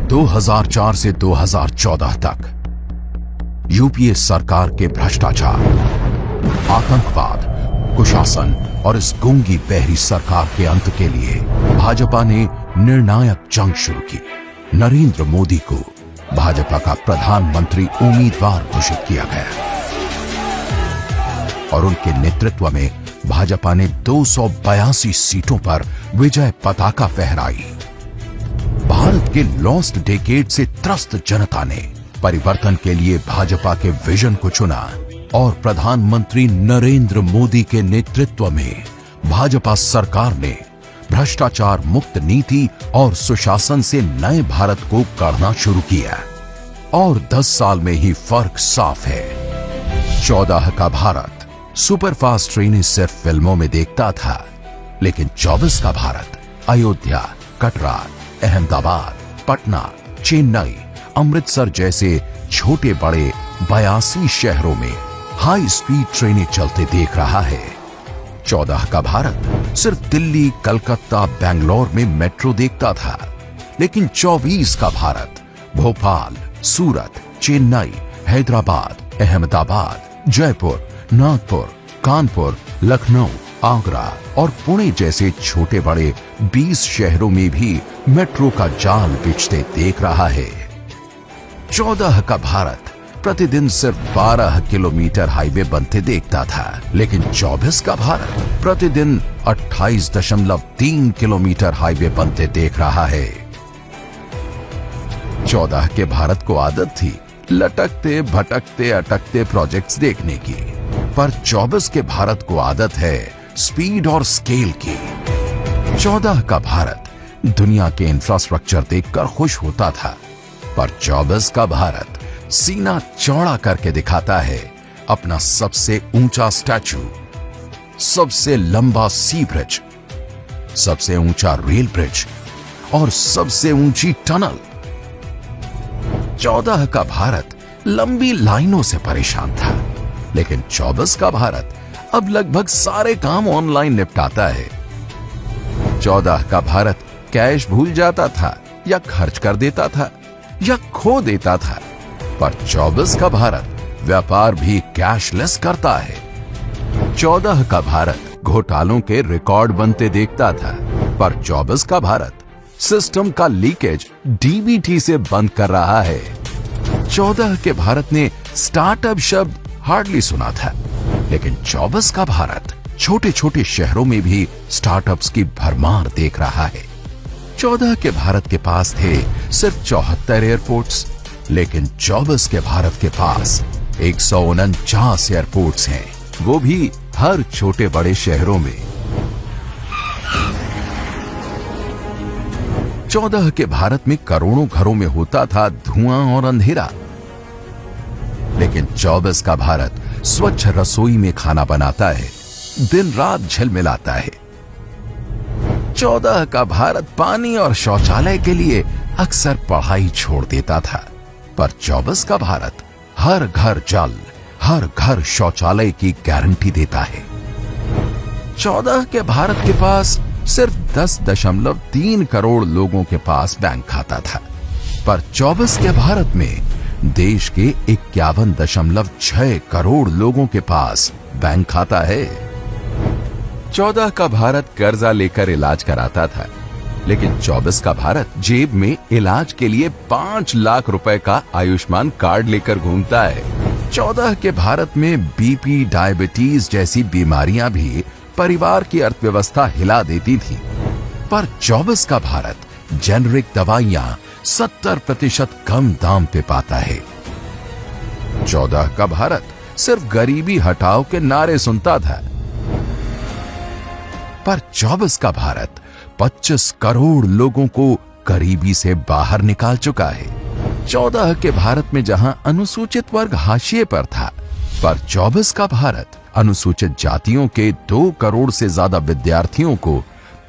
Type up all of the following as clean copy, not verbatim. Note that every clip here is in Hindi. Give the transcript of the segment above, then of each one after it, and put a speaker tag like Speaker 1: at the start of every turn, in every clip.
Speaker 1: 2004 से 2014 तक यूपीए सरकार के भ्रष्टाचार, आतंकवाद, कुशासन और इस गूंगी बहरी सरकार के अंत के लिए भाजपा ने निर्णायक जंग शुरू की। नरेंद्र मोदी को भाजपा का प्रधानमंत्री उम्मीदवार घोषित किया गया और उनके नेतृत्व में भाजपा ने 282 सीटों पर विजय पताका फहराई। भारत के लॉस्ट डेकेड से त्रस्त जनता ने परिवर्तन के लिए भाजपा के विजन को चुना और प्रधानमंत्री नरेंद्र मोदी के नेतृत्व में भाजपा सरकार ने भ्रष्टाचार मुक्त नीति और सुशासन से नए भारत को गढ़ना शुरू किया और 10 साल में ही फर्क साफ है। 14 का भारत सुपरफास्ट ट्रेनें सिर्फ फिल्मों में देखता था, लेकिन 24 का भारत अयोध्या, कटरा, अहमदाबाद, पटना, चेन्नई, अमृतसर जैसे छोटे बड़े 82 शहरों में हाई स्पीड ट्रेनें चलते देख रहा है। 14 का भारत सिर्फ दिल्ली, कलकत्ता, बेंगलोर में मेट्रो देखता था, लेकिन 24 का भारत भोपाल, सूरत, चेन्नई, हैदराबाद, अहमदाबाद, जयपुर, नागपुर, कानपुर, लखनऊ, आगरा और पुणे जैसे छोटे बड़े 20 शहरों में भी मेट्रो का जाल बिछते देख रहा है। 14 का भारत प्रतिदिन सिर्फ 12 किलोमीटर हाईवे बनते देखता था, लेकिन 24 का भारत प्रतिदिन 28.3 किलोमीटर हाईवे बनते देख रहा है। 14 के भारत को आदत थी लटकते भटकते अटकते प्रोजेक्ट्स देखने की, पर 24 के भारत को आदत है स्पीड और स्केल की। 14 का भारत दुनिया के इंफ्रास्ट्रक्चर देखकर खुश होता था, पर 24 का भारत सीना चौड़ा करके दिखाता है अपना सबसे ऊंचा स्टैचू, सबसे लंबा सी ब्रिज, सबसे ऊंचा रेल ब्रिज और सबसे ऊंची टनल। 14 का भारत लंबी लाइनों से परेशान था, लेकिन 24 का भारत अब लगभग सारे काम ऑनलाइन निपटाता है। 14 का भारत कैश भूल जाता था या खर्च कर देता था या खो देता था, पर 24 का भारत व्यापार भी कैशलेस करता है। 14 का भारत घोटालों के रिकॉर्ड बनते देखता था, पर 24 का भारत सिस्टम का लीकेज डीबीटी से बंद कर रहा है। 14 के भारत ने स्टार्टअप शब्द हार्डली सुना था, लेकिन 24 का भारत छोटे छोटे शहरों में भी स्टार्टअप्स की भरमार देख रहा है। 14 के भारत के पास थे सिर्फ 74 एयरपोर्ट्स, लेकिन 24 के भारत के पास 149 एयरपोर्ट्स हैं, वो भी हर छोटे बड़े शहरों में। 14 के भारत में करोड़ों घरों में होता था धुआं और अंधेरा, लेकिन 24 का भारत स्वच्छ रसोई में खाना बनाता है, दिन रात झिलमिलाता है। 14 का भारत पानी और शौचालय के लिए अक्सर पढ़ाई छोड़ देता था, पर 24 का भारत हर घर जल, हर घर शौचालय की गारंटी देता है। 14 के भारत के पास सिर्फ 10.3 करोड़ लोगों के पास बैंक खाता था, पर 24 के भारत में देश के 51.6 करोड़ लोगों के पास बैंक खाता है। 14 का भारत कर्जा लेकर इलाज कराता था, लेकिन 24 का भारत जेब में इलाज के लिए 5 लाख रुपए का आयुष्मान कार्ड लेकर घूमता है। 14 के भारत में बीपी, डायबिटीज जैसी बीमारियां भी परिवार की अर्थव्यवस्था हिला देती थी, पर 24 का भारत जेनरिक दवाइयां 70% कम दाम पे पाता है। 14 का भारत सिर्फ गरीबी हटाओ के नारे सुनता था, पर 24 का भारत 25 करोड़ लोगों को गरीबी से बाहर निकाल चुका है। 14 के भारत में जहां अनुसूचित वर्ग हाशिए पर था, पर 24 का भारत अनुसूचित जातियों के 2 करोड़ से ज्यादा विद्यार्थियों को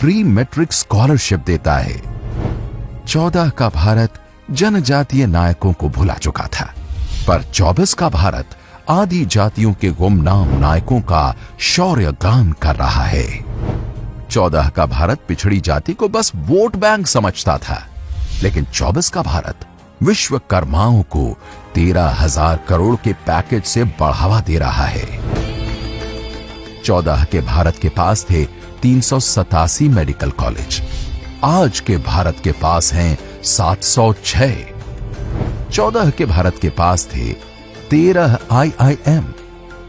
Speaker 1: प्री मैट्रिक स्कॉलरशिप देता है। 14 का भारत जनजातीय नायकों को भुला चुका था, पर 24 का भारत आदि जातियों के गुमनाम नायकों का शौर्य गान कर रहा है। 14 का भारत पिछड़ी जाति को बस वोट बैंक समझता था, लेकिन 24 का भारत विश्वकर्माओं को 13,000 करोड़ के पैकेज से बढ़ावा दे रहा है। 14 के भारत के पास थे 387 मेडिकल कॉलेज, आज के भारत के पास हैं 706। 14 के भारत के पास थे 13 IIM,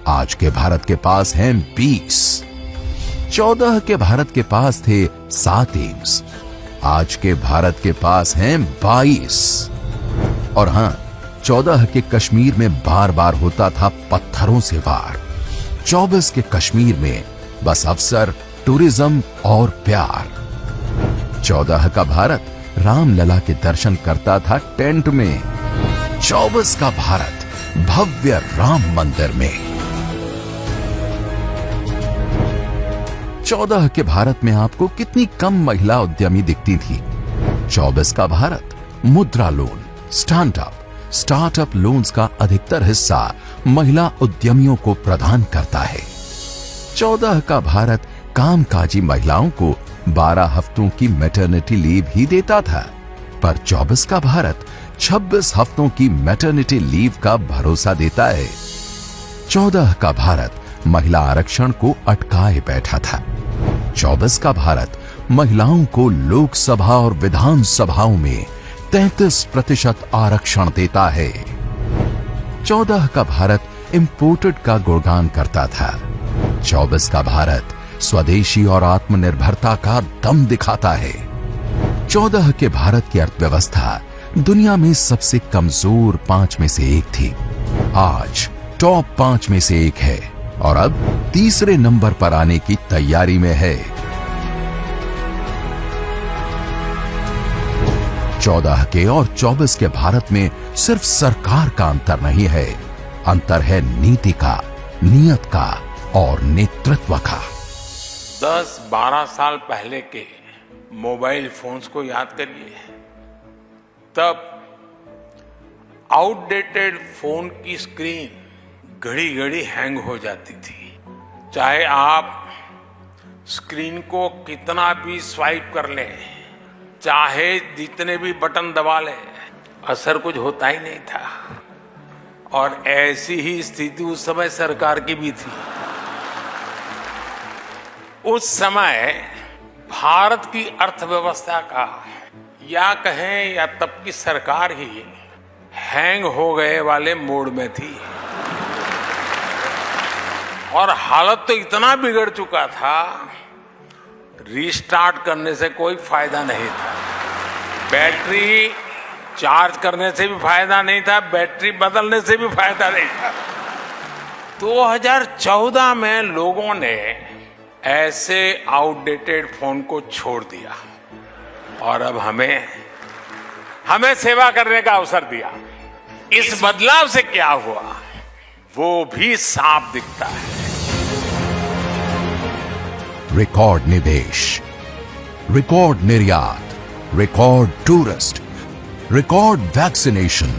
Speaker 1: आज के भारत के पास हैं 20। 14 के भारत के पास थे 7 एम्स, आज के भारत के पास हैं 22। और हां, 14 के कश्मीर में बार बार होता था पत्थरों से वार, 24 के कश्मीर में बस अवसर, टूरिज्म और प्यार। 14 का भारत रामलला के दर्शन करता था टेंट में, 24 का भारत भव्य राम मंदिर में। 14 के भारत में आपको कितनी कम महिला उद्यमी दिखती थी। 24 का भारत मुद्रा लोन, स्टार्टअप लोन्स का अधिकतर हिस्सा महिला उद्यमियों को प्रदान करता है। 14 का भारत कामकाजी महिलाओं को 12 हफ्तों की मैटरनिटी लीव ही देता था, पर 24 का भारत 26 हफ्तों की मैटरनिटी लीव का भरोसा देता है। 14 का भारत महिला आरक्षण को अटकाए बैठा था। 24 का भारत महिलाओं को लोकसभा और विधानसभाओं में 33% आरक्षण देता है। 14 का भारत इंपोर्टेड का गुणगान करता था। 24 का भारत स्वदेशी और आत्मनिर्भरता का दम दिखाता है। 14 के भारत की अर्थव्यवस्था दुनिया में सबसे कमजोर 5 में से एक थी, आज टॉप 5 में से एक है और अब तीसरे नंबर पर आने की तैयारी में है। 14 के और 24 के भारत में सिर्फ सरकार का अंतर नहीं है, अंतर है नीति का, नियत का और नेतृत्व का।
Speaker 2: 10-12 साल पहले के मोबाइल फोन्स को याद करिए। तब आउटडेटेड फोन की स्क्रीन घड़ी घड़ी हैंग हो जाती थी। चाहे आप स्क्रीन को कितना भी स्वाइप कर लें, चाहे जितने भी बटन दबा लें, असर कुछ होता ही नहीं था। और ऐसी ही स्थिति उस समय सरकार की भी थी। उस समय भारत की अर्थव्यवस्था का या कहें या तब की सरकार ही हैंग हो गए वाले मोड में थी और हालत तो इतना बिगड़ चुका था, रीस्टार्ट करने से कोई फायदा नहीं था। बैटरी चार्ज करने से भी फायदा नहीं था, बैटरी बदलने से भी फायदा नहीं था। 2014 में लोगों ने ऐसे आउटडेटेड फोन को छोड़ दिया और अब हमें सेवा करने का अवसर दिया। इस बदलाव से क्या हुआ वो भी साफ दिखता है।
Speaker 1: रिकॉर्ड निवेश, रिकॉर्ड निर्यात, record tourist, record vaccination,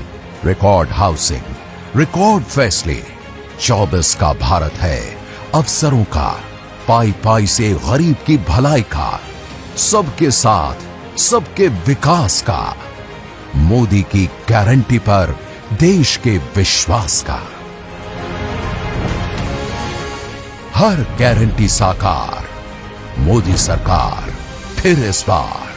Speaker 1: record housing, record फैसले। 24 का भारत है अवसरों का, पाई पाई से गरीब की भलाई का, सबके साथ सबके विकास का, मोदी की गारंटी पर देश के विश्वास का। हर गारंटी साकार, मोदी सरकार फिर इस बार।